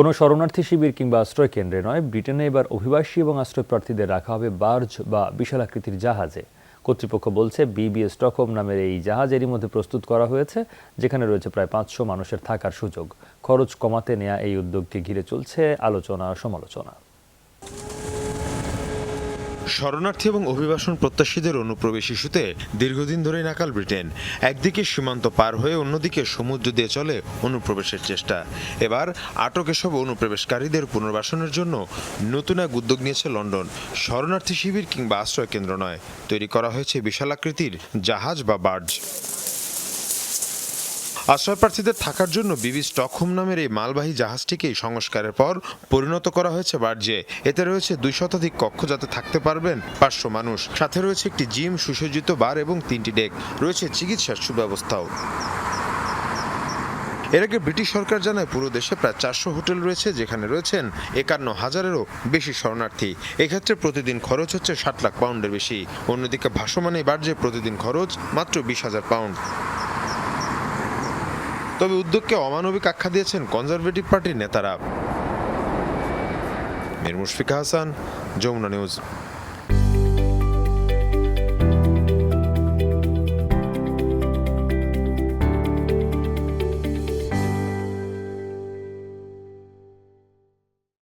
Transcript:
কোনো শরণার্থী শিবির কিংবা আশ্রয় কেন্দ্রে নয়, ব্রিটেনে এবার অভিবাসী এবং আশ্রয় প্রার্থীদের রাখা হবে বার্জ বা বিশালাকৃতির জাহাজে। কর্তৃপক্ষ বলছে বিবি স্টকহোম নামের এই জাহাজ এরই মধ্যে প্রস্তুত করা হয়েছে, যেখানে রয়েছে প্রায় 500 মানুষের থাকার সুযোগ। খরচ কমাতে নেওয়া এই উদ্যোগকে ঘিরে চলছে আলোচনা সমালোচনা। শরণার্থী এবং অভিবাসন প্রত্যাশীদের অনুপ্রবেশ ইস্যুতে দীর্ঘদিন ধরেই নাকাল ব্রিটেন। একদিকে সীমান্ত পার হয়ে অন্যদিকে সমুদ্র দিয়ে চলে অনুপ্রবেশের চেষ্টা। এবার আটক এসব অনুপ্রবেশকারীদের পুনর্বাসনের জন্য নতুন এক উদ্যোগ নিয়েছে লন্ডন। শরণার্থী শিবির কিংবা আশ্রয় কেন্দ্র নয়, তৈরি করা হয়েছে বিশালাকৃতির জাহাজ বা বার্জ। আশ্রয়প্রার্থীদের থাকার জন্য বিবি স্টকহোম নামের এই মালবাহী জাহাজটিকেই সংস্কারের পর পরিণত করা হয়েছে বার্জে। এতে রয়েছে 2 শতাধিক কক্ষ, যাতে থাকতে পারবেন 500 মানুষ। সাথে রয়েছে একটি জিম, সুসজ্জিত বার এবং 3টি ডেক। রয়েছে চিকিৎসার সুব্যবস্থাও। এর আগে ব্রিটিশ সরকার জানায় পুরো দেশে প্রায় 400 হোটেল রয়েছে, যেখানে রয়েছেন 51,000-এরও বেশি শরণার্থী। এক্ষেত্রে প্রতিদিন খরচ হচ্ছে 60 লাখ পাউন্ডের বেশি। অন্যদিকে ভাসমান এই বার্জে প্রতিদিন খরচ মাত্র 20,000 পাউন্ড। তবে উদ্যোগকে অমানবিক আখ্যা দিয়েছেন কনজারভেটিভ পার্টির নেতারা। মির মুশফিকা হাসান, যমুনা নিউজ।